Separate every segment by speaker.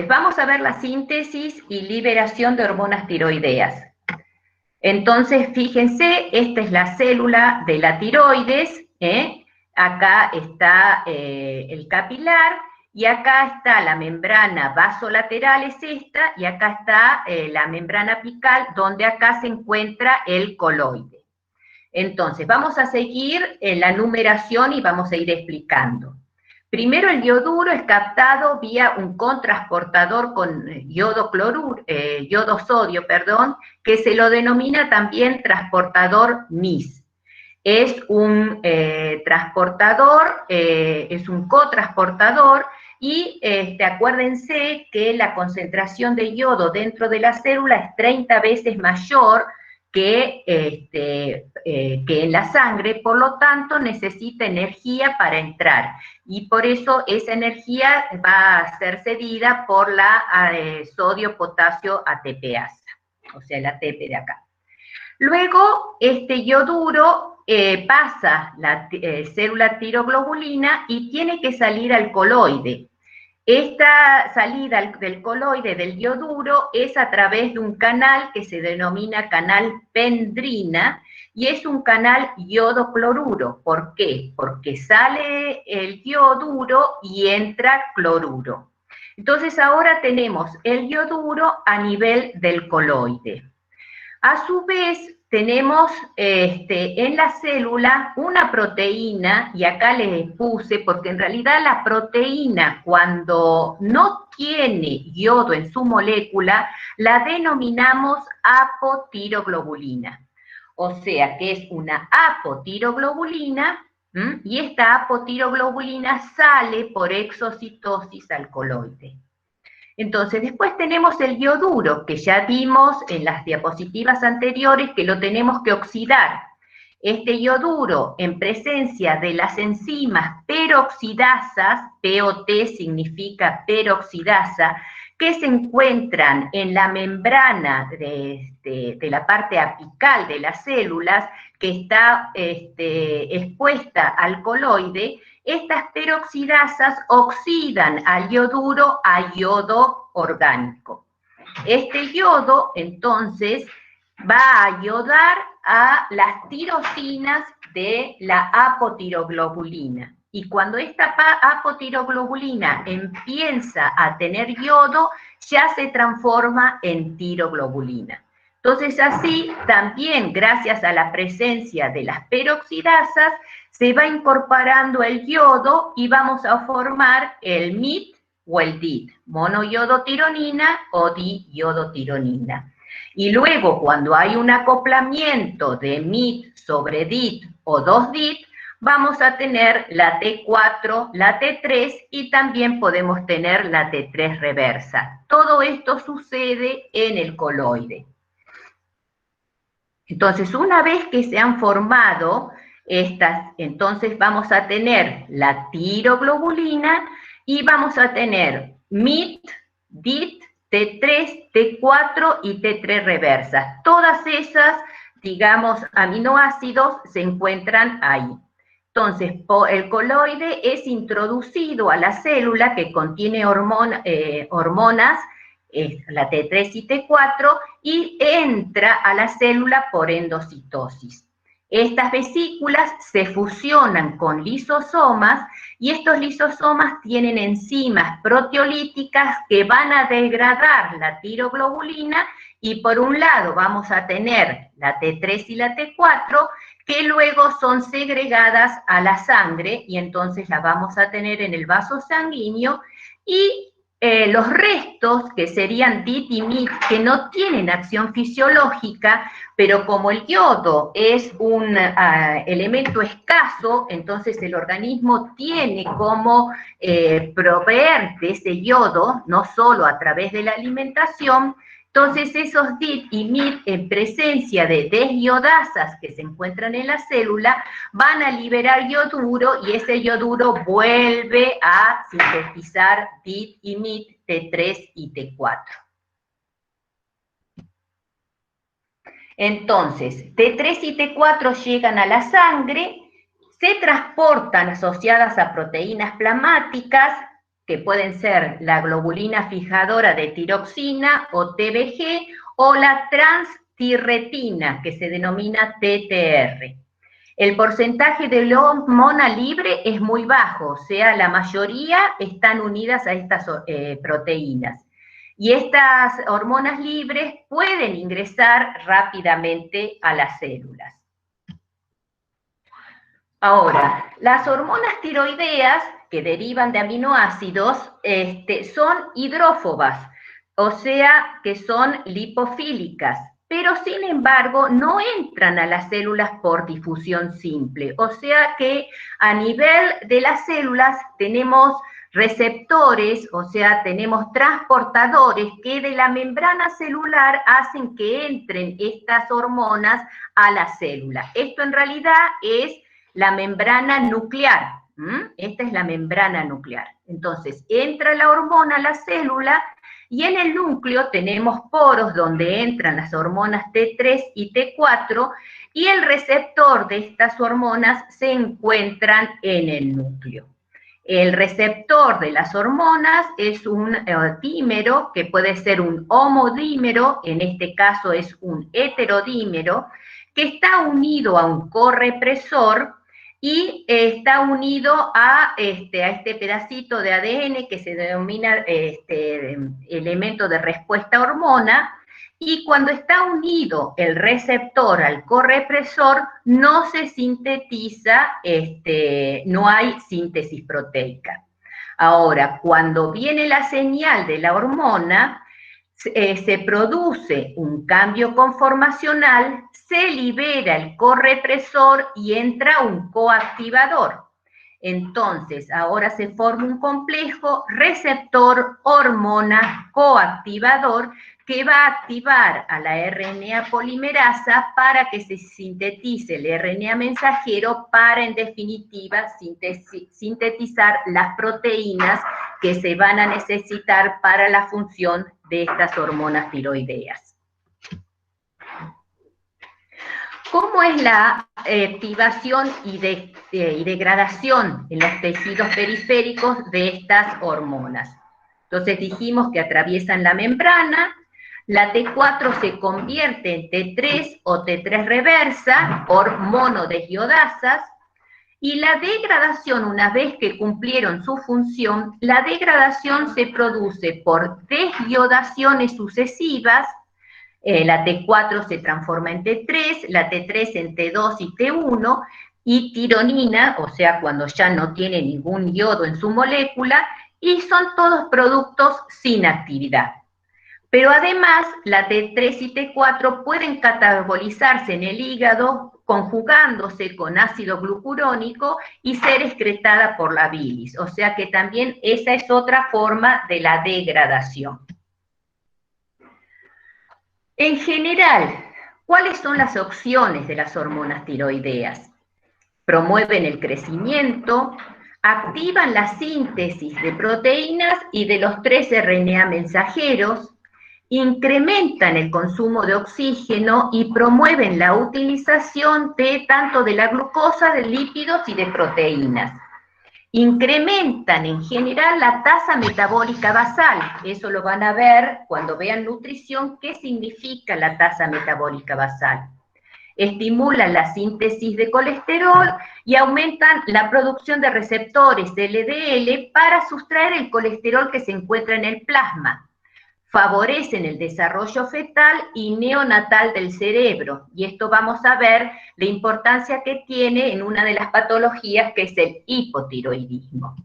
Speaker 1: vamos a ver la síntesis y liberación de hormonas tiroideas. Entonces, fíjense, esta es la célula de la tiroides, acá está el capilar, y acá está la membrana vasolateral, es esta, y acá está la membrana apical, donde acá se encuentra el coloide. Entonces, vamos a seguir la numeración y vamos a ir explicando. Primero, el yoduro es captado vía un cotransportador con yodo sodio, que se lo denomina también transportador MIS. Es un transportador, es un cotransportador, y acuérdense que la concentración de yodo dentro de la célula es 30 veces mayor que en la sangre, por lo tanto necesita energía para entrar, y por eso esa energía va a ser cedida por la sodio-potasio ATPasa, o sea, el ATP de acá. Luego, este yoduro pasa la célula tiroglobulina y tiene que salir al coloide. Esta salida del coloide del yoduro es a través de un canal que se denomina canal pendrina, y es un canal yodo-cloruro. ¿Por qué? Porque sale el yoduro y entra cloruro. Entonces ahora tenemos el yoduro a nivel del coloide. A su vez, tenemos en la célula una proteína, y acá les puse, porque en realidad la proteína, cuando no tiene yodo en su molécula, la denominamos apotiroglobulina. O sea, que es una apotiroglobulina, y esta apotiroglobulina sale por exocitosis al coloide. Entonces, después tenemos el yoduro, que ya vimos en las diapositivas anteriores que lo tenemos que oxidar. Este yoduro, en presencia de las enzimas peroxidasas, POT significa peroxidasa, que se encuentran en la membrana de la parte apical de las células, que está expuesta al coloide, estas peroxidasas oxidan al yoduro a yodo orgánico. Este yodo, entonces, va a ayudar a las tirosinas de la apotiroglobulina. Y cuando esta apotiroglobulina empieza a tener yodo, ya se transforma en tiroglobulina. Entonces, así, también gracias a la presencia de las peroxidasas, se va incorporando el yodo y vamos a formar el MIT o el DIT, monoyodotironina o diyodotironina. Y luego, cuando hay un acoplamiento de MIT sobre DIT o 2-DIT, vamos a tener la T4, la T3, y también podemos tener la T3 reversa. Todo esto sucede en el coloide. Entonces, una vez que se han formado estas, entonces vamos a tener la tiroglobulina y vamos a tener MIT, DIT, T3, T4 y T3 reversas. Todas esas, digamos, aminoácidos se encuentran ahí. Entonces, el coloide es introducido a la célula que contiene hormonas, la T3 y T4, y entra a la célula por endocitosis. Estas vesículas se fusionan con lisosomas, y estos lisosomas tienen enzimas proteolíticas que van a degradar la tiroglobulina, y por un lado vamos a tener la T3 y la T4, que luego son segregadas a la sangre, y entonces las vamos a tener en el vaso sanguíneo, y los restos, que serían DIT y MIT, que no tienen acción fisiológica, pero como el yodo es un elemento escaso, entonces el organismo tiene como proveer de ese yodo, no solo a través de la alimentación. Entonces esos DIT y MIT, en presencia de desiodasas que se encuentran en la célula, van a liberar yoduro, y ese yoduro vuelve a sintetizar DIT y MIT, T3 y T4. Entonces, T3 y T4 llegan a la sangre, se transportan asociadas a proteínas plasmáticas, que pueden ser la globulina fijadora de tiroxina o TBG, o la transtirretina, que se denomina TTR. El porcentaje de hormona libre es muy bajo, o sea, la mayoría están unidas a estas proteínas. Y estas hormonas libres pueden ingresar rápidamente a las células. Ahora, las hormonas tiroideas, que derivan de aminoácidos, son hidrófobas, o sea, que son lipofílicas, pero sin embargo no entran a las células por difusión simple, o sea que a nivel de las células tenemos receptores, o sea, tenemos transportadores que de la membrana celular hacen que entren estas hormonas a la célula. Esto en realidad es la membrana nuclear. Esta es la membrana nuclear. Entonces, entra la hormona a la célula y en el núcleo tenemos poros donde entran las hormonas T3 y T4 y el receptor de estas hormonas se encuentran en el núcleo. El receptor de las hormonas es un dímero, que puede ser un homodímero, en este caso es un heterodímero, que está unido a un correpresor y está unido a este pedacito de ADN que se denomina elemento de respuesta a hormona, y cuando está unido el receptor al correpresor, no se sintetiza, no hay síntesis proteica. Ahora, cuando viene la señal de la hormona, se produce un cambio conformacional, se libera el correpresor y entra un coactivador. Entonces, ahora se forma un complejo receptor-hormona-coactivador que va a activar a la RNA polimerasa para que se sintetice el RNA mensajero para, en definitiva, sintetizar las proteínas que se van a necesitar para la función de estas hormonas tiroideas. ¿Cómo es la activación y degradación en los tejidos periféricos de estas hormonas? Entonces dijimos que atraviesan la membrana, la T4 se convierte en T3 o T3 reversa por monodeshiodasas, y la degradación, una vez que cumplieron su función, la degradación se produce por desyodaciones sucesivas. La T4 se transforma en T3, la T3 en T2 y T1, y tironina, o sea, cuando ya no tiene ningún yodo en su molécula, y son todos productos sin actividad. Pero además, la T3 y T4 pueden catabolizarse en el hígado conjugándose con ácido glucurónico y ser excretada por la bilis. O sea que también esa es otra forma de la degradación. En general, ¿cuáles son las opciones de las hormonas tiroideas? Promueven el crecimiento, activan la síntesis de proteínas y de los 3 RNA mensajeros, incrementan el consumo de oxígeno y promueven la utilización tanto de la glucosa, de lípidos y de proteínas. Incrementan en general la tasa metabólica basal. Eso lo van a ver cuando vean nutrición, qué significa la tasa metabólica basal. Estimulan la síntesis de colesterol y aumentan la producción de receptores de LDL para sustraer el colesterol que se encuentra en el plasma. Favorecen el desarrollo fetal y neonatal del cerebro, y esto vamos a ver la importancia que tiene en una de las patologías, que es el hipotiroidismo.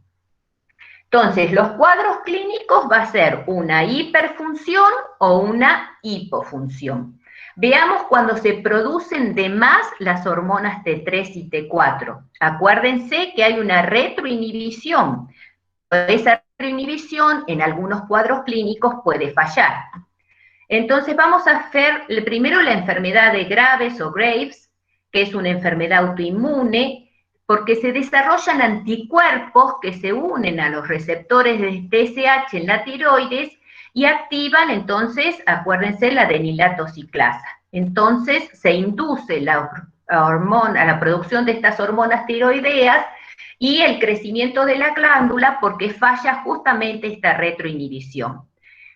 Speaker 1: Entonces, los cuadros clínicos va a ser una hiperfunción o una hipofunción. Veamos cuando se producen de más las hormonas T3 y T4. Acuérdense que hay una retroinhibición. Esa inhibición en algunos cuadros clínicos puede fallar. Entonces vamos a ver primero la enfermedad de Graves o Graves, que es una enfermedad autoinmune, porque se desarrollan anticuerpos que se unen a los receptores de TSH en la tiroides y activan entonces, acuérdense, la adenilato ciclasa. Entonces se induce la producción de estas hormonas tiroideas y el crecimiento de la glándula porque falla justamente esta retroinhibición.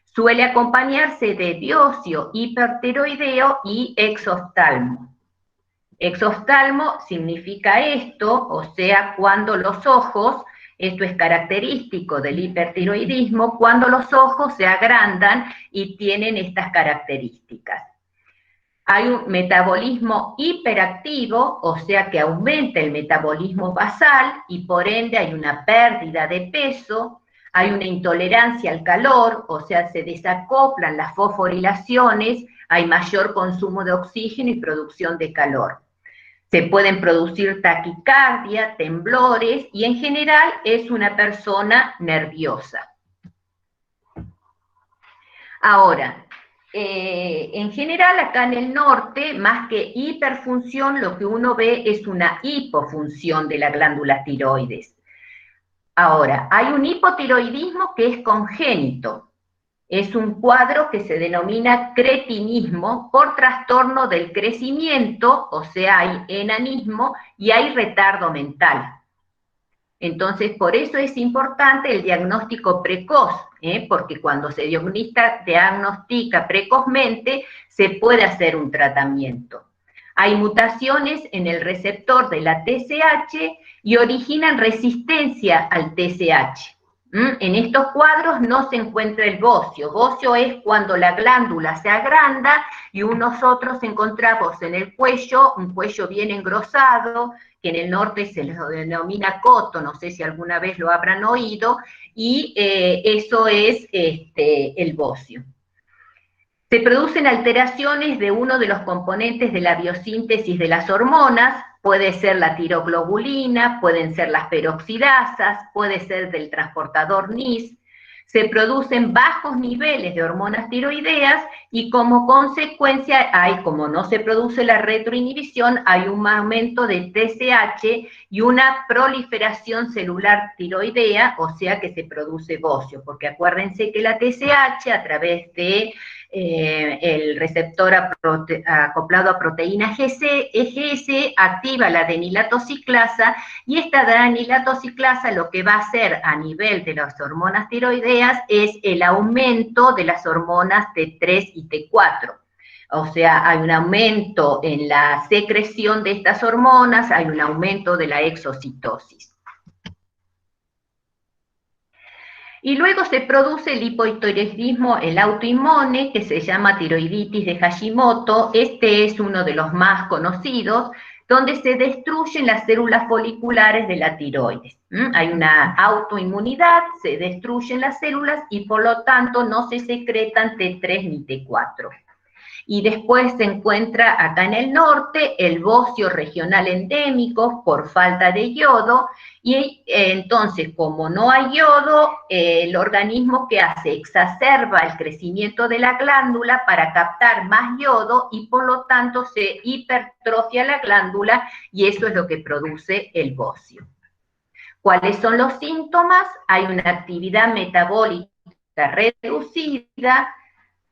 Speaker 1: Suele acompañarse de diósio, hipertiroideo y exoftalmo. Exoftalmo significa esto, o sea, cuando los ojos, esto es característico del hipertiroidismo, cuando los ojos se agrandan y tienen estas características. Hay un metabolismo hiperactivo, o sea que aumenta el metabolismo basal y por ende hay una pérdida de peso, hay una intolerancia al calor, o sea, se desacoplan las fosforilaciones, hay mayor consumo de oxígeno y producción de calor. Se pueden producir taquicardia, temblores y en general es una persona nerviosa. Ahora, en general acá en el norte, más que hiperfunción, lo que uno ve es una hipofunción de la glándula tiroides. Ahora, hay un hipotiroidismo que es congénito. Es un cuadro que se denomina cretinismo por trastorno del crecimiento, o sea, hay enanismo y hay retardo mental. Entonces, por eso es importante el diagnóstico precoz, porque cuando se diagnostica precozmente, se puede hacer un tratamiento. Hay mutaciones en el receptor de la TSH y originan resistencia al TSH. En estos cuadros no se encuentra el bocio. Bocio es cuando la glándula se agranda y nosotros encontramos en el cuello, un cuello bien engrosado, que en el norte se lo denomina coto, no sé si alguna vez lo habrán oído, y eso es el bocio. Se producen alteraciones de uno de los componentes de la biosíntesis de las hormonas, puede ser la tiroglobulina, pueden ser las peroxidasas, puede ser del transportador NIS. Se producen bajos niveles de hormonas tiroideas y como consecuencia como no se produce la retroinhibición, hay un aumento de TSH y una proliferación celular tiroidea, o sea que se produce bocio, porque acuérdense que la TSH a través de el receptor acoplado a proteína EGS activa la adenilatociclasa y esta adenilatociclasa lo que va a hacer a nivel de las hormonas tiroideas es el aumento de las hormonas T3 y T4. O sea, hay un aumento en la secreción de estas hormonas, hay un aumento de la exocitosis. Y luego se produce el hipotiroidismo, el autoinmune, que se llama tiroiditis de Hashimoto. Este es uno de los más conocidos, donde se destruyen las células foliculares de la tiroides. Hay una autoinmunidad, se destruyen las células y por lo tanto no se secretan T3 ni T4. Y después se encuentra acá en el norte el bocio regional endémico por falta de yodo, y entonces como no hay yodo, el organismo que hace exacerba el crecimiento de la glándula para captar más yodo y por lo tanto se hipertrofia la glándula y eso es lo que produce el bocio. ¿Cuáles son los síntomas? Hay una actividad metabólica reducida,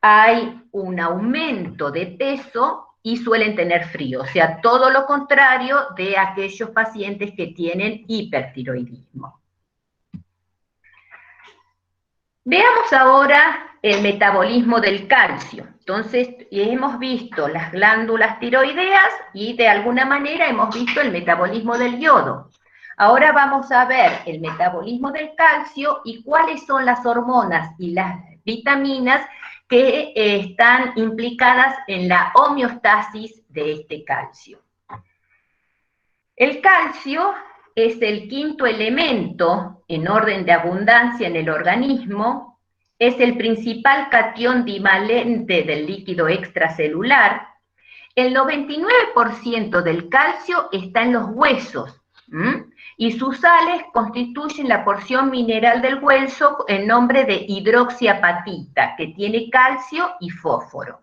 Speaker 1: hay un aumento de peso y suelen tener frío, o sea, todo lo contrario de aquellos pacientes que tienen hipertiroidismo. Veamos ahora el metabolismo del calcio. Entonces, hemos visto las glándulas tiroideas y de alguna manera hemos visto el metabolismo del yodo. Ahora vamos a ver el metabolismo del calcio y cuáles son las hormonas y las vitaminas que están implicadas en la homeostasis de este calcio. El calcio es el quinto elemento en orden de abundancia en el organismo, es el principal catión divalente del líquido extracelular. El 99% del calcio está en los huesos, y sus sales constituyen la porción mineral del hueso en nombre de hidroxiapatita, que tiene calcio y fósforo.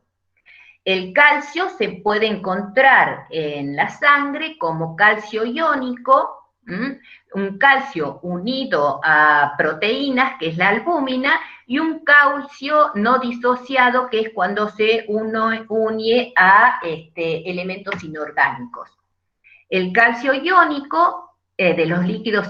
Speaker 1: El calcio se puede encontrar en la sangre como calcio iónico, un calcio unido a proteínas, que es la albúmina, y un calcio no disociado, que es cuando se une a elementos inorgánicos. El calcio iónico de los líquidos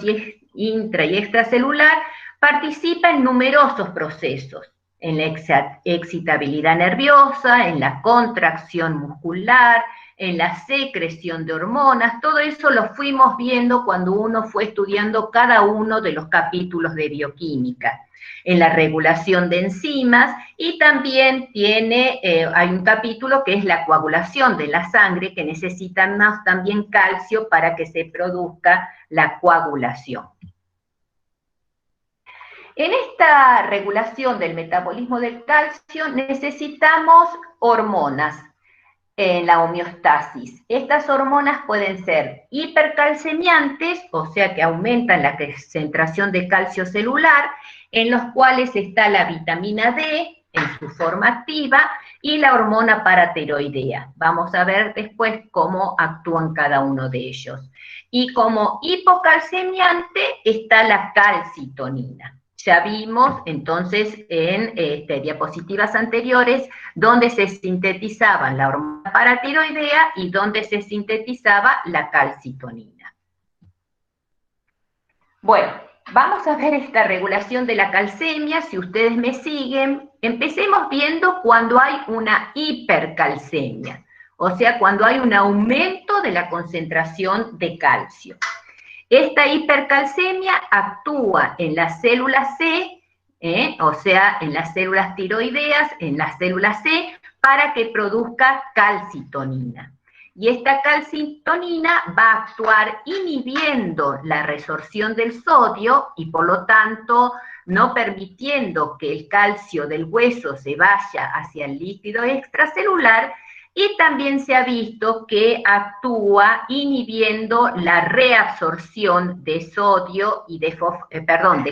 Speaker 1: intra y extracelular participa en numerosos procesos, en la excitabilidad nerviosa, en la contracción muscular, en la secreción de hormonas. Todo eso lo fuimos viendo cuando uno fue estudiando cada uno de los capítulos de bioquímica, en la regulación de enzimas, y también hay un capítulo que es la coagulación de la sangre, que necesita más también calcio para que se produzca la coagulación. En esta regulación del metabolismo del calcio necesitamos hormonas en la homeostasis. Estas hormonas pueden ser hipercalcemiantes, o sea que aumentan la concentración de calcio celular, en los cuales está la vitamina D en su forma activa y la hormona paratiroidea. Vamos a ver después cómo actúan cada uno de ellos. Y como hipocalcemiante está la calcitonina. Ya vimos entonces en diapositivas anteriores donde se sintetizaban la hormona paratiroidea y donde se sintetizaba la calcitonina. Bueno, vamos a ver esta regulación de la calcemia, si ustedes me siguen. Empecemos viendo cuando hay una hipercalcemia, o sea, cuando hay un aumento de la concentración de calcio. Esta hipercalcemia actúa en las células C, o sea, en las células tiroideas, en las células C, para que produzca calcitonina. Y esta calcitonina va a actuar inhibiendo la resorción del sodio y por lo tanto no permitiendo que el calcio del hueso se vaya hacia el líquido extracelular, y también se ha visto que actúa inhibiendo la reabsorción de sodio y de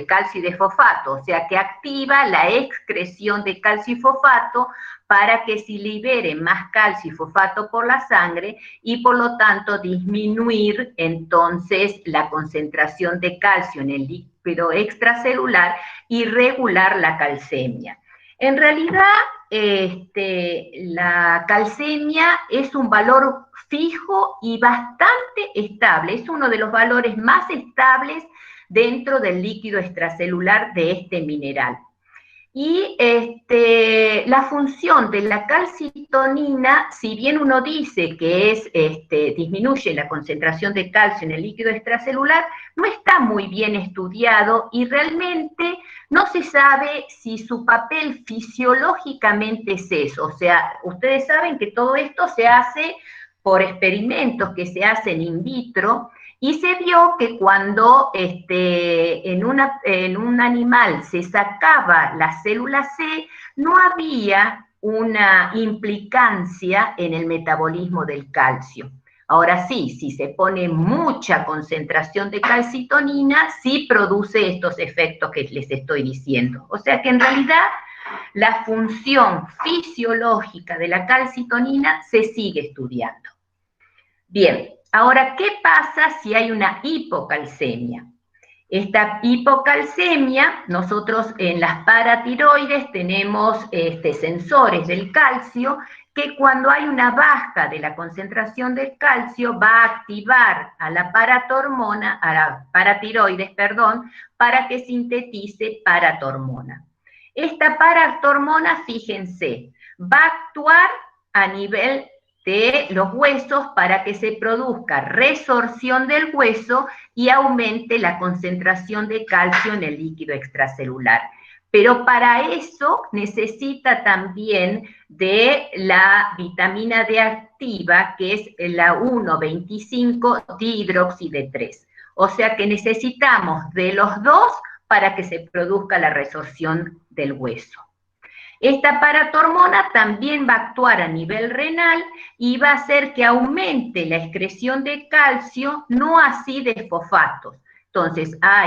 Speaker 1: calcio y de fosfato, o sea que activa la excreción de calcio y fosfato para que se libere más calcio y fosfato por la sangre y por lo tanto disminuir entonces la concentración de calcio en el líquido extracelular y regular la calcemia. En realidad, la calcemia es un valor fijo y bastante estable, es uno de los valores más estables dentro del líquido extracelular de este mineral. Y la función de la calcitonina, si bien uno dice que disminuye la concentración de calcio en el líquido extracelular, no está muy bien estudiado y realmente no se sabe si su papel fisiológicamente es eso. O sea, ustedes saben que todo esto se hace por experimentos que se hacen in vitro, y se vio que cuando en un animal se sacaba la célula C, no había una implicancia en el metabolismo del calcio. Ahora sí, si se pone mucha concentración de calcitonina, sí produce estos efectos que les estoy diciendo. O sea que en realidad la función fisiológica de la calcitonina se sigue estudiando. Bien, ahora, ¿qué pasa si hay una hipocalcemia? Esta hipocalcemia, nosotros en las paratiroides tenemos sensores del calcio que cuando hay una baja de la concentración del calcio va a activar a la paratiroides, para que sintetice paratormona. Esta paratormona, fíjense, va a actuar a nivel de los huesos para que se produzca resorción del hueso y aumente la concentración de calcio en el líquido extracelular. Pero para eso necesita también de la vitamina D activa, que es la 1,25-dihidroxi-D3. O sea que necesitamos de los dos para que se produzca la resorción del hueso. Esta paratormona también va a actuar a nivel renal y va a hacer que aumente la excreción de calcio, no así de fosfatos. Entonces, va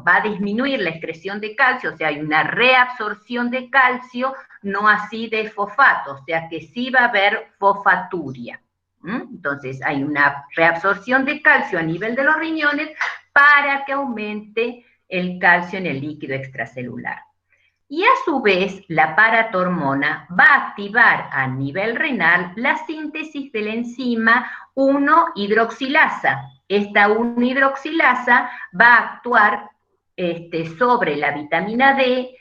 Speaker 1: a disminuir la excreción de calcio, o sea, hay una reabsorción de calcio, no así de fosfato, o sea que sí va a haber fosfaturia. Entonces, hay una reabsorción de calcio a nivel de los riñones para que aumente el calcio en el líquido extracelular. Y a su vez, la paratormona va a activar a nivel renal la síntesis de la enzima 1-hidroxilasa. Esta 1-hidroxilasa va a actuar sobre la vitamina D,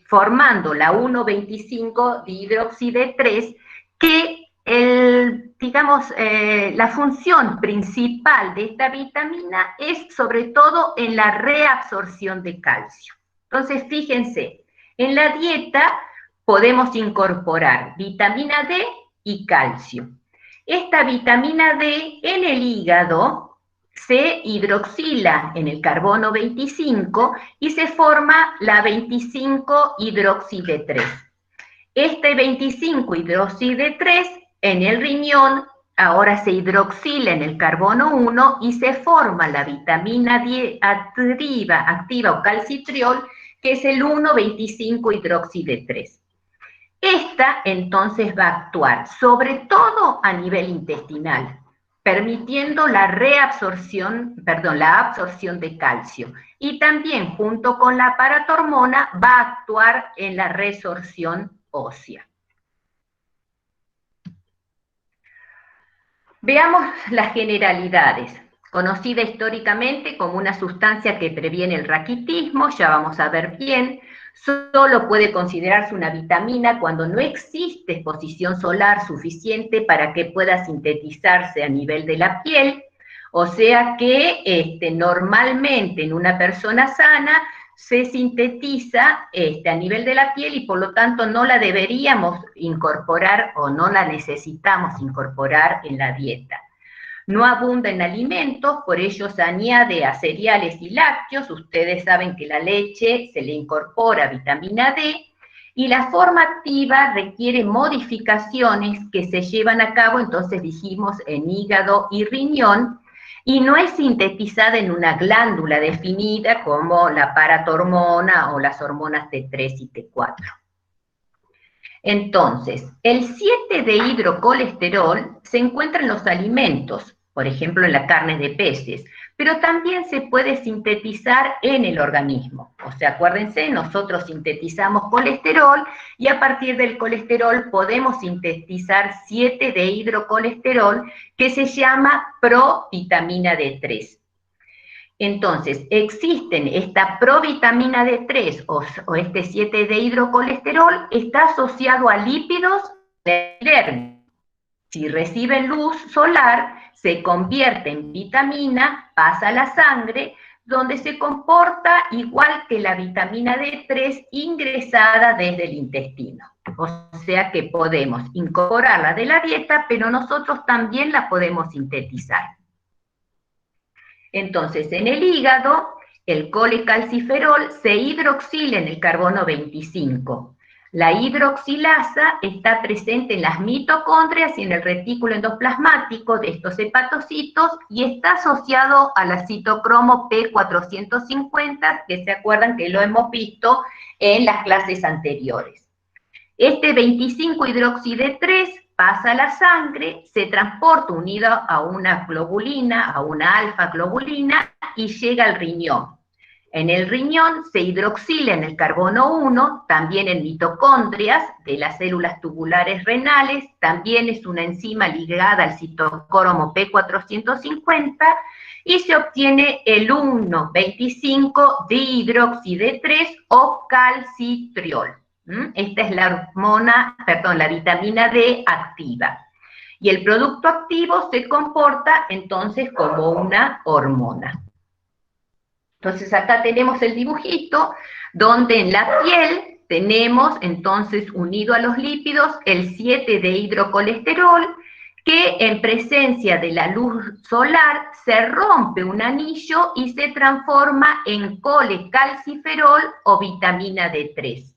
Speaker 1: formando la 1,25-dihidroxide-3, que la función principal de esta vitamina es sobre todo en la reabsorción de calcio. Entonces, fíjense, en la dieta podemos incorporar vitamina D y calcio. Esta vitamina D en el hígado se hidroxila en el carbono 25 y se forma la 25-hidroxide-3. Este 25-hidroxide-3 en el riñón ahora se hidroxila en el carbono 1 y se forma la vitamina D activa o calcitriol, que es el 1,25-hidroxide-3. Esta entonces va a actuar sobre todo a nivel intestinal, permitiendo la absorción de calcio. Y también, junto con la paratormona, va a actuar en la resorción ósea. Veamos las generalidades. Conocida históricamente como una sustancia que previene el raquitismo, ya vamos a ver bien. Solo puede considerarse una vitamina cuando no existe exposición solar suficiente para que pueda sintetizarse a nivel de la piel. O sea que normalmente en una persona sana se sintetiza a nivel de la piel y por lo tanto no la deberíamos incorporar o no la necesitamos incorporar en la dieta. No abunda en alimentos, por ello se añade a cereales y lácteos. Ustedes saben que la leche se le incorpora vitamina D y la forma activa requiere modificaciones que se llevan a cabo, entonces dijimos, en hígado y riñón, y no es sintetizada en una glándula definida como la paratormona o las hormonas T3 y T4. Entonces, el 7-dehidrocolesterol se encuentra en los alimentos, por ejemplo en la carne de peces, pero también se puede sintetizar en el organismo. O sea, acuérdense, nosotros sintetizamos colesterol y a partir del colesterol podemos sintetizar 7-dehidrocolesterol que se llama provitamina D3. Entonces, existen esta provitamina D3 o este 7-dehidrocolesterol, está asociado a lípidos de la epidermis. Si reciben luz solar, se convierte en vitamina, pasa a la sangre, donde se comporta igual que la vitamina D3 ingresada desde el intestino. O sea que podemos incorporarla de la dieta, pero nosotros también la podemos sintetizar. Entonces, en el hígado, el colecalciferol se hidroxila en el carbono 25. La hidroxilasa está presente en las mitocondrias y en el retículo endoplasmático de estos hepatocitos y está asociado a la citocromo P450, que se acuerdan que lo hemos visto en las clases anteriores. Este 25-hidroxide-3 pasa a la sangre, se transporta unido a una globulina, a una alfa-globulina, y llega al riñón. En el riñón se hidroxila en el carbono 1, también en mitocondrias de las células tubulares renales, también es una enzima ligada al citocromo P450, y se obtiene el 1,25-dihidroxide-3 o calcitriol. Esta es la la vitamina D activa. Y el producto activo se comporta entonces como una hormona. Entonces acá tenemos el dibujito donde en la piel tenemos entonces unido a los lípidos el 7-dehidrocolesterol, que en presencia de la luz solar se rompe un anillo y se transforma en colecalciferol o vitamina D3.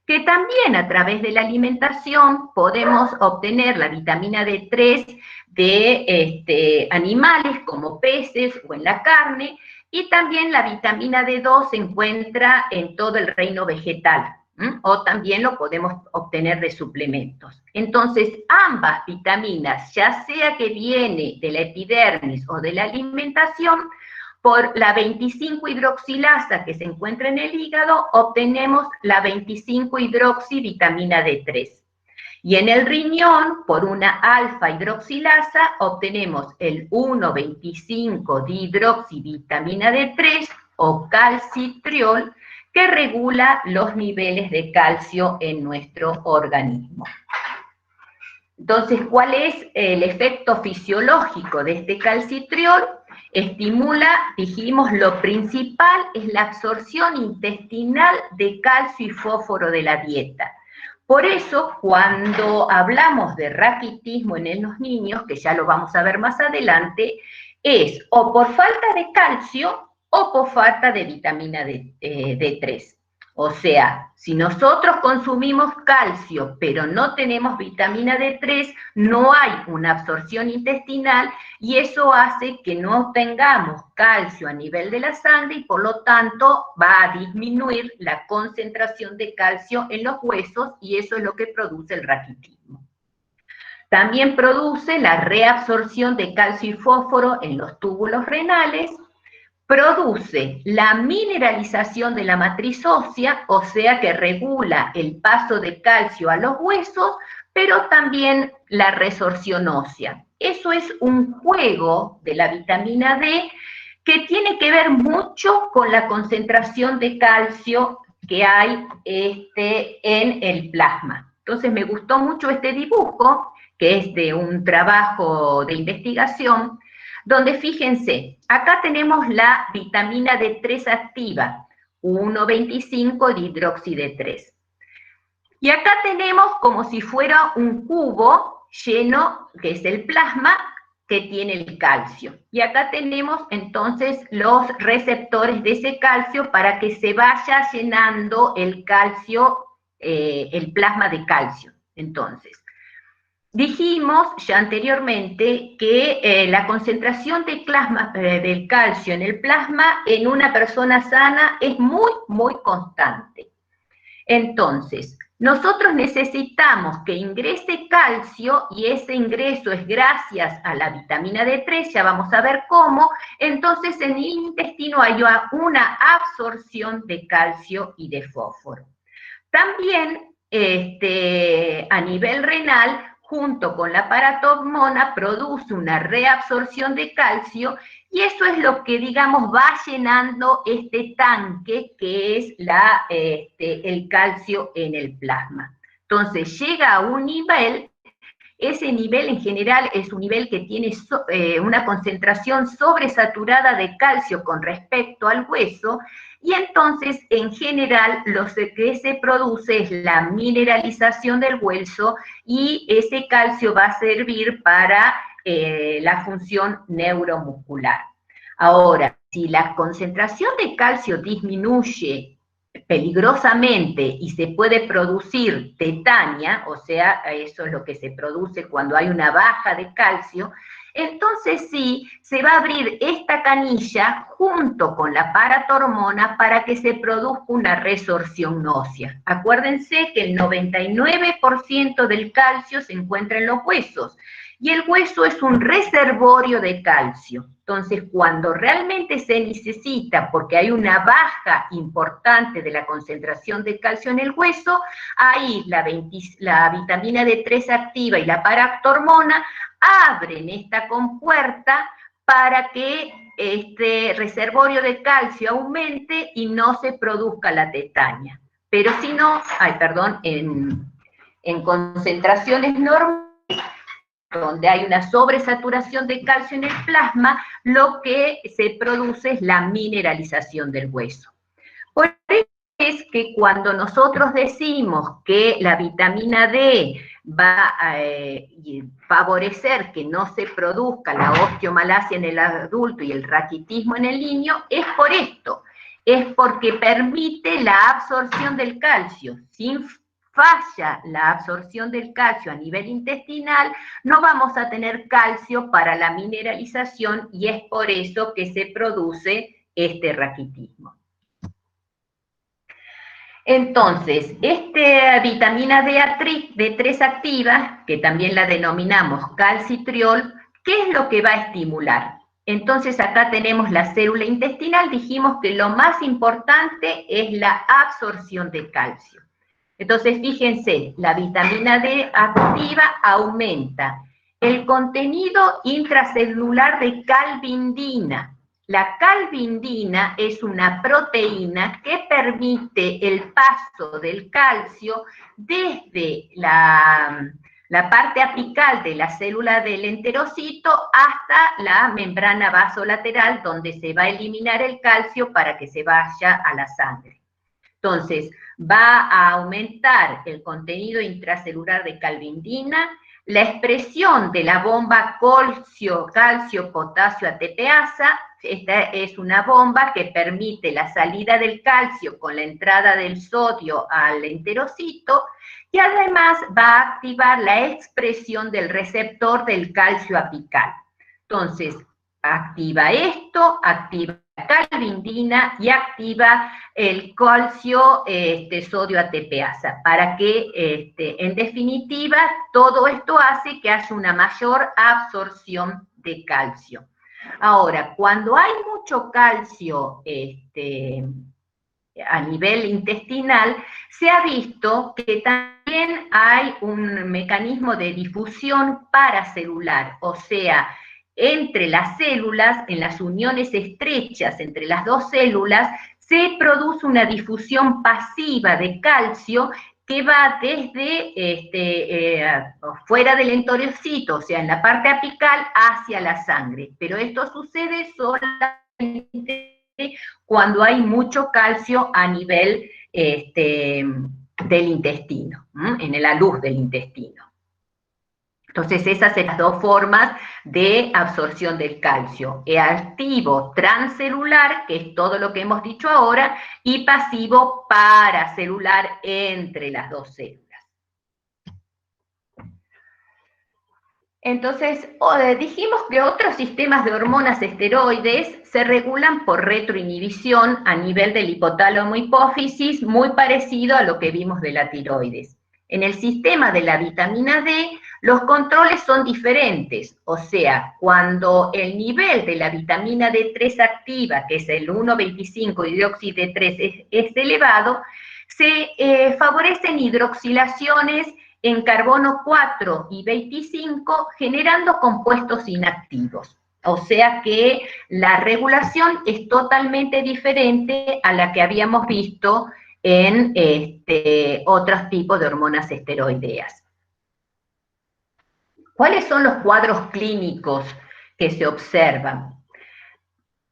Speaker 1: Que también a través de la alimentación podemos obtener la vitamina D3 de animales como peces o en la carne, y también la vitamina D2 se encuentra en todo el reino vegetal, o también lo podemos obtener de suplementos. Entonces, ambas vitaminas, ya sea que viene de la epidermis o de la alimentación, por la 25-hidroxilasa que se encuentra en el hígado, obtenemos la 25-hidroxivitamina D3. Y en el riñón, por una alfa-hidroxilasa, obtenemos el 1,25-dihidroxivitamina D3 o calcitriol, que regula los niveles de calcio en nuestro organismo. Entonces, ¿cuál es el efecto fisiológico de este calcitriol? Estimula, dijimos, lo principal es la absorción intestinal de calcio y fósforo de la dieta. Por eso, cuando hablamos de raquitismo en los niños, que ya lo vamos a ver más adelante, es o por falta de calcio o por falta de vitamina D3. O sea, si nosotros consumimos calcio, pero no tenemos vitamina D3, no hay una absorción intestinal y eso hace que no tengamos calcio a nivel de la sangre y por lo tanto va a disminuir la concentración de calcio en los huesos y eso es lo que produce el raquitismo. También produce la reabsorción de calcio y fósforo en los túbulos renales, produce la mineralización de la matriz ósea, o sea que regula el paso de calcio a los huesos, pero también la resorción ósea. Eso es un juego de la vitamina D que tiene que ver mucho con la concentración de calcio que hay en el plasma. Entonces me gustó mucho este dibujo, que es de un trabajo de investigación, donde fíjense, acá tenemos la vitamina D3 activa, 1,25-dihidroxi-D3. Y acá tenemos como si fuera un cubo lleno, que es el plasma, que tiene el calcio. Y acá tenemos entonces los receptores de ese calcio para que se vaya llenando el calcio, el plasma de calcio. Entonces, dijimos ya anteriormente que la concentración de del calcio en el plasma en una persona sana es muy, muy constante. Entonces, nosotros necesitamos que ingrese calcio y ese ingreso es gracias a la vitamina D3, ya vamos a ver cómo. Entonces, en el intestino hay una absorción de calcio y de fósforo. También, a nivel renal, junto con la paratormona, produce una reabsorción de calcio y eso es lo que, digamos, va llenando este tanque que es el calcio en el plasma. Entonces, llega a un nivel, ese nivel en general es un nivel que tiene una concentración sobresaturada de calcio con respecto al hueso, y entonces, en general, lo que se produce es la mineralización del hueso y ese calcio va a servir para la función neuromuscular. Ahora, si la concentración de calcio disminuye peligrosamente y se puede producir tetania, o sea, eso es lo que se produce cuando hay una baja de calcio, entonces sí, se va a abrir esta canilla junto con la paratormona para que se produzca una resorción ósea. Acuérdense que el 99% del calcio se encuentra en los huesos y el hueso es un reservorio de calcio. Entonces, cuando realmente se necesita, porque hay una baja importante de la concentración de calcio en el hueso, ahí la vitamina D3 activa y la paratormona abren esta compuerta para que este reservorio de calcio aumente y no se produzca la tetania. Pero si no, en concentraciones normales, donde hay una sobresaturación de calcio en el plasma, lo que se produce es la mineralización del hueso. Por eso es que cuando nosotros decimos que la vitamina D va a favorecer que no se produzca la osteomalacia en el adulto y el raquitismo en el niño, es por esto, es porque permite la absorción del calcio. Sin falla la absorción del calcio a nivel intestinal, no vamos a tener calcio para la mineralización y es por eso que se produce este raquitismo. Entonces, esta vitamina D3 activa, que también la denominamos calcitriol, ¿qué es lo que va a estimular? Entonces acá tenemos la célula intestinal, dijimos que lo más importante es la absorción de calcio. Entonces fíjense, la vitamina D activa aumenta el contenido intracelular de calvindina. La calvindina es una proteína que permite el paso del calcio desde la parte apical de la célula del enterocito hasta la membrana vasolateral, donde se va a eliminar el calcio para que se vaya a la sangre. Entonces, va a aumentar el contenido intracelular de calvindina, la expresión de la bomba calcio-potasio ATPasa. Esta es una bomba que permite la salida del calcio con la entrada del sodio al enterocito, y además va a activar la expresión del receptor del calcio apical. Entonces, activa esto, activa la calvindina y activa el calcio sodio ATPasa, para que, en definitiva, todo esto hace que haya una mayor absorción de calcio. Ahora, cuando hay mucho calcio a nivel intestinal, se ha visto que también hay un mecanismo de difusión paracelular, o sea, entre las células, en las uniones estrechas entre las dos células, se produce una difusión pasiva de calcio que va desde fuera del enterocito, o sea, en la parte apical, hacia la sangre. Pero esto sucede solamente cuando hay mucho calcio a nivel del intestino, en la luz del intestino. Entonces, esas son las dos formas de absorción del calcio: activo transcelular, que es todo lo que hemos dicho ahora, y pasivo paracelular entre las dos células. Entonces, dijimos que otros sistemas de hormonas esteroides se regulan por retroinhibición a nivel del hipotálamo hipófisis, muy parecido a lo que vimos de la tiroides. En el sistema de la vitamina D, los controles son diferentes, o sea, cuando el nivel de la vitamina D3 activa, que es el 1,25 hidroxi D3, es elevado, se favorecen hidroxilaciones en carbono 4 y 25, generando compuestos inactivos. O sea que la regulación es totalmente diferente a la que habíamos visto en otros tipos de hormonas esteroideas. ¿Cuáles son los cuadros clínicos que se observan?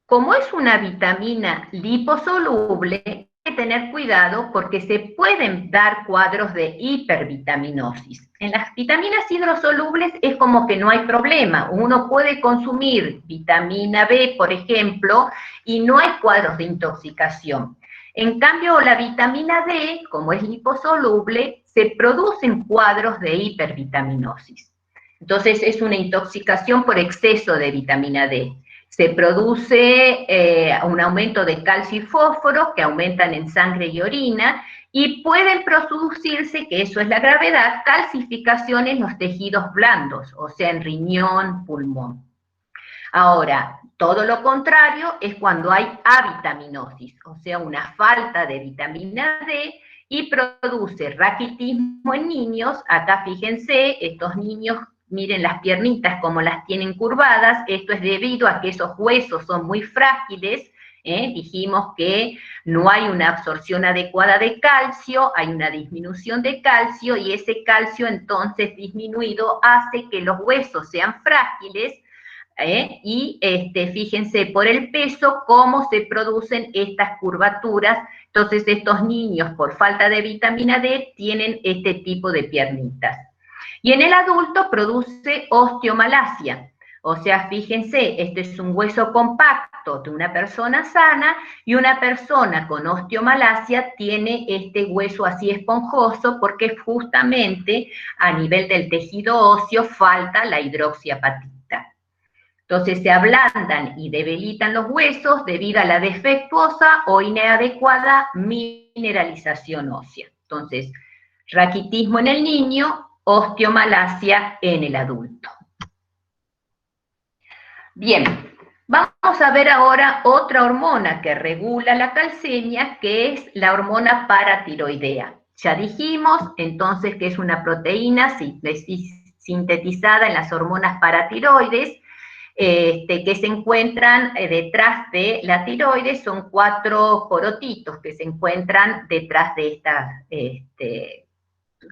Speaker 1: Como es una vitamina liposoluble, hay que tener cuidado porque se pueden dar cuadros de hipervitaminosis. En las vitaminas hidrosolubles es como que no hay problema. Uno puede consumir vitamina B, por ejemplo, y no hay cuadros de intoxicación. En cambio, la vitamina D, como es liposoluble, se producen cuadros de hipervitaminosis. Entonces, es una intoxicación por exceso de vitamina D. Se produce un aumento de calcio y fósforo que aumentan en sangre y orina, y pueden producirse, que eso es la gravedad, calcificaciones en los tejidos blandos, o sea, en riñón, pulmón. Ahora, todo lo contrario es cuando hay avitaminosis, o sea, una falta de vitamina D, y produce raquitismo en niños. Acá fíjense, estos niños, miren las piernitas como las tienen curvadas. Esto es debido a que esos huesos son muy frágiles. Dijimos que no hay una absorción adecuada de calcio, hay una disminución de calcio, y ese calcio entonces disminuido hace que los huesos sean frágiles. Y fíjense por el peso cómo se producen estas curvaturas. Entonces estos niños, por falta de vitamina D, tienen este tipo de piernitas. Y en el adulto produce osteomalacia. O sea, fíjense, este es un hueso compacto de una persona sana, y una persona con osteomalacia tiene este hueso así esponjoso porque justamente a nivel del tejido óseo falta la hidroxiapatita. Entonces se ablandan y debilitan los huesos debido a la defectuosa o inadecuada mineralización ósea. Entonces, raquitismo en el niño, osteomalacia en el adulto. Bien, Vamos a ver ahora otra hormona que regula la calcemia, que es la hormona paratiroidea. Ya dijimos entonces que es una proteína sintetizada en las hormonas paratiroides, que se encuentran detrás de la tiroides. Son 4 porotitos que se encuentran detrás de esta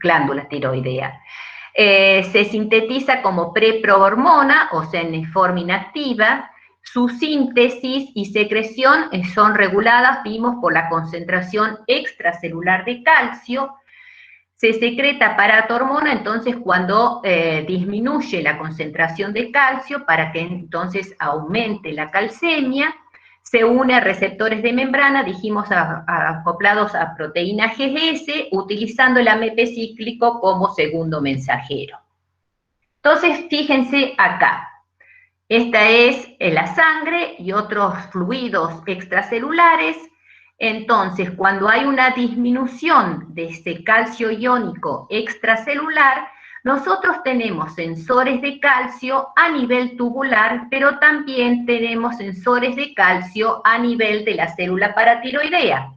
Speaker 1: glándula tiroidea. Se sintetiza como preprohormona, o sea, en forma inactiva. Su síntesis y secreción son reguladas, vimos, por la concentración extracelular de calcio. Se secreta paratormona entonces cuando disminuye la concentración de calcio para que entonces aumente la calcemia. Se une a receptores de membrana, dijimos, acoplados a proteína GS, utilizando el AMP cíclico como segundo mensajero. Entonces, fíjense acá. Esta es la sangre y otros fluidos extracelulares. Entonces, cuando hay una disminución de este calcio iónico extracelular, nosotros tenemos sensores de calcio a nivel tubular, pero también tenemos sensores de calcio a nivel de la célula paratiroidea.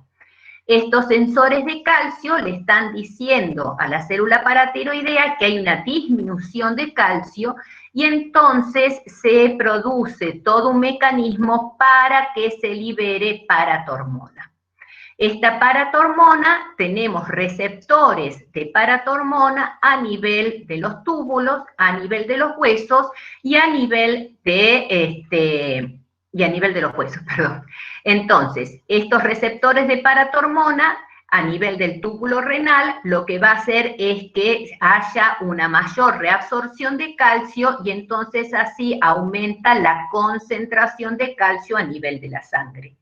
Speaker 1: Estos sensores de calcio le están diciendo a la célula paratiroidea que hay una disminución de calcio y entonces se produce todo un mecanismo para que se libere paratormona. Esta paratormona, tenemos receptores de paratormona a nivel de los túbulos, a nivel de los huesos y a nivel de los huesos, perdón. Entonces, estos receptores de paratormona a nivel del túbulo renal, lo que va a hacer es que haya una mayor reabsorción de calcio y entonces así aumenta la concentración de calcio a nivel de la sangre.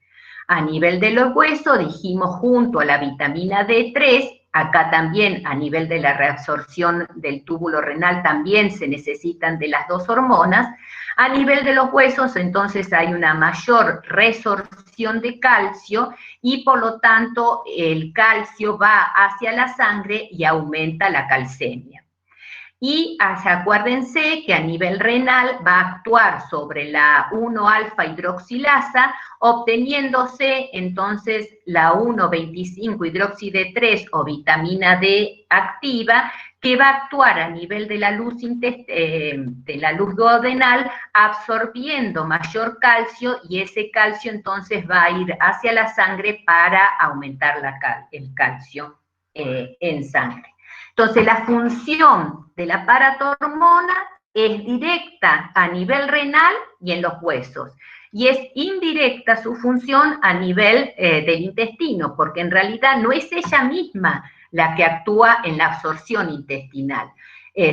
Speaker 1: A nivel de los huesos, dijimos, junto a la vitamina D3, acá también a nivel de la reabsorción del túbulo renal también se necesitan de las dos hormonas. A nivel de los huesos, entonces hay una mayor resorción de calcio y por lo tanto el calcio va hacia la sangre y aumenta la calcemia. Y acuérdense que a nivel renal va a actuar sobre la 1-alfa hidroxilasa, obteniéndose entonces la 1,25-hidroxi-D3 o vitamina D activa, que va a actuar a nivel de la luz duodenal, absorbiendo mayor calcio, y ese calcio entonces va a ir hacia la sangre para aumentar el calcio en sangre. Entonces, la función de la paratormona es directa a nivel renal y en los huesos, y es indirecta su función a nivel del intestino, porque en realidad no es ella misma la que actúa en la absorción intestinal,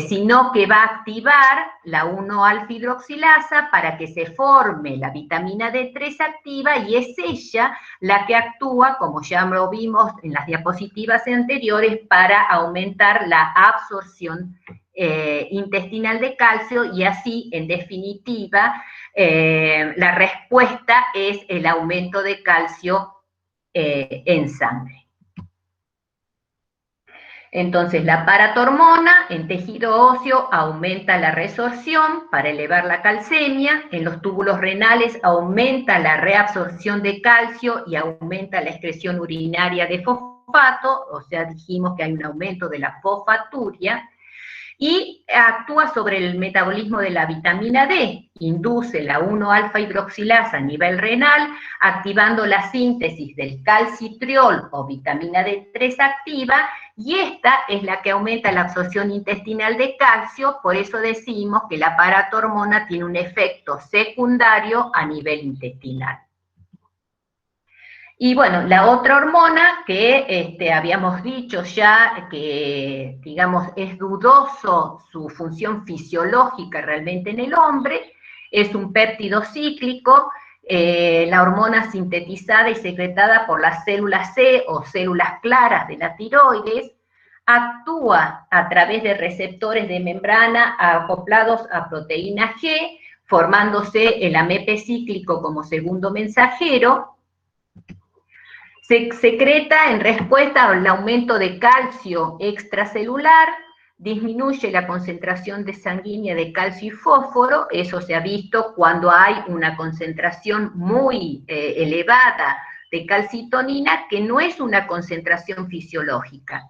Speaker 1: sino que va a activar la 1-alfa-hidroxilasa para que se forme la vitamina D3 activa, y es ella la que actúa, como ya lo vimos en las diapositivas anteriores, para aumentar la absorción intestinal de calcio, y así, en definitiva, la respuesta es el aumento de calcio en sangre. Entonces, la paratormona en tejido óseo aumenta la resorción para elevar la calcemia, en los túbulos renales aumenta la reabsorción de calcio y aumenta la excreción urinaria de fosfato, o sea, dijimos que hay un aumento de la fosfaturia, y actúa sobre el metabolismo de la vitamina D, induce la 1-alfa-hidroxilasa a nivel renal, activando la síntesis del calcitriol o vitamina D3 activa, y esta es la que aumenta la absorción intestinal de calcio. Por eso decimos que la paratormona tiene un efecto secundario a nivel intestinal. Y bueno, la otra hormona que habíamos dicho ya que, digamos, es dudoso su función fisiológica realmente en el hombre, es un péptido cíclico, la hormona sintetizada y secretada por las células C o células claras de la tiroides, actúa a través de receptores de membrana acoplados a proteína G, formándose el AMP cíclico como segundo mensajero. Se secreta en respuesta al aumento de calcio extracelular, disminuye la concentración de sanguínea de calcio y fósforo, eso se ha visto cuando hay una concentración muy elevada de calcitonina, que no es una concentración fisiológica.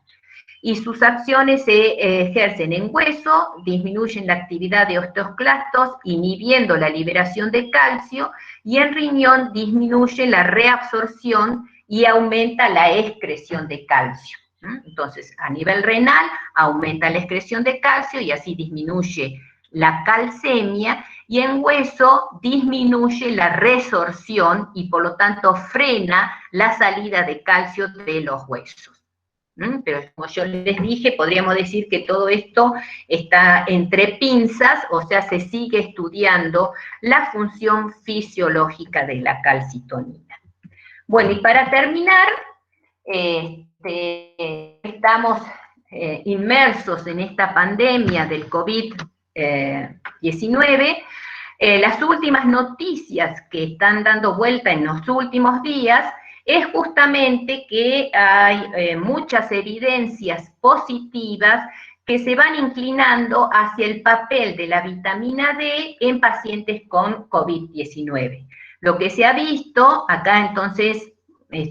Speaker 1: Y sus acciones se ejercen en hueso, disminuyen la actividad de osteoclastos, inhibiendo la liberación de calcio, y en riñón disminuye la reabsorción y aumenta la excreción de calcio. Entonces, a nivel renal, aumenta la excreción de calcio y así disminuye la calcemia, y en hueso disminuye la resorción y por lo tanto frena la salida de calcio de los huesos. Pero como yo les dije, podríamos decir que todo esto está entre pinzas, o sea, se sigue estudiando la función fisiológica de la calcitonina. Bueno, y para terminar, estamos inmersos en esta pandemia del COVID-19. Las últimas noticias que están dando vuelta en los últimos días es justamente que hay muchas evidencias positivas que se van inclinando hacia el papel de la vitamina D en pacientes con COVID-19. Lo que se ha visto acá entonces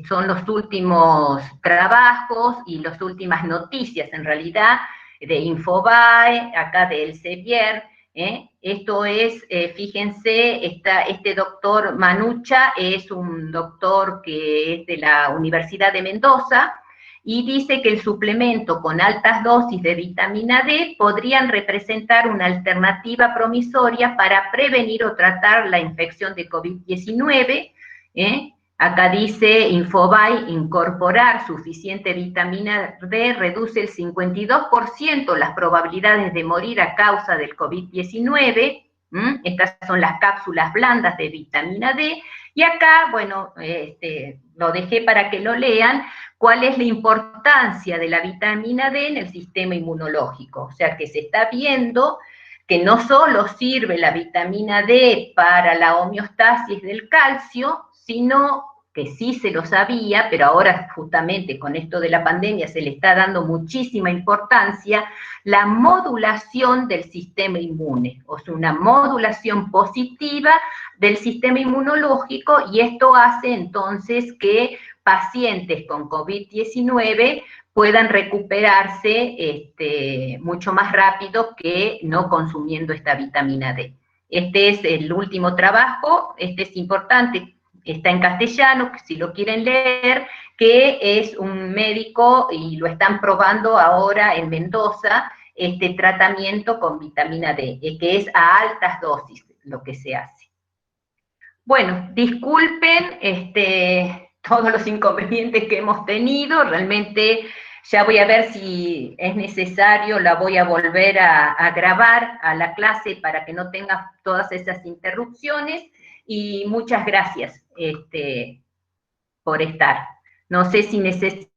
Speaker 1: son los últimos trabajos y las últimas noticias en realidad de Infobae, acá de Elsevier. Esto es, fíjense, este doctor Manucha es un doctor que es de la Universidad de Mendoza, y dice que el suplemento con altas dosis de vitamina D podrían representar una alternativa promisoria para prevenir o tratar la infección de COVID-19. Acá dice Infobae, incorporar suficiente vitamina D reduce el 52% las probabilidades de morir a causa del COVID-19. Estas son las cápsulas blandas de vitamina D. Y acá, bueno, lo dejé para que lo lean, cuál es la importancia de la vitamina D en el sistema inmunológico. O sea, que se está viendo que no solo sirve la vitamina D para la homeostasis del calcio, sino que sí se lo sabía, pero ahora justamente con esto de la pandemia se le está dando muchísima importancia, la modulación del sistema inmune, o sea, una modulación positiva del sistema inmunológico, y esto hace entonces que pacientes con COVID-19 puedan recuperarse mucho más rápido que no consumiendo esta vitamina D. Este es el último trabajo, este es importante, está en castellano, si lo quieren leer, que es un médico y lo están probando ahora en Mendoza, este tratamiento con vitamina D, que es a altas dosis lo que se hace. Bueno, disculpen todos los inconvenientes que hemos tenido, realmente ya voy a ver si es necesario, la voy a volver a grabar a la clase para que no tenga todas esas interrupciones, y muchas gracias por estar. No sé si necesitan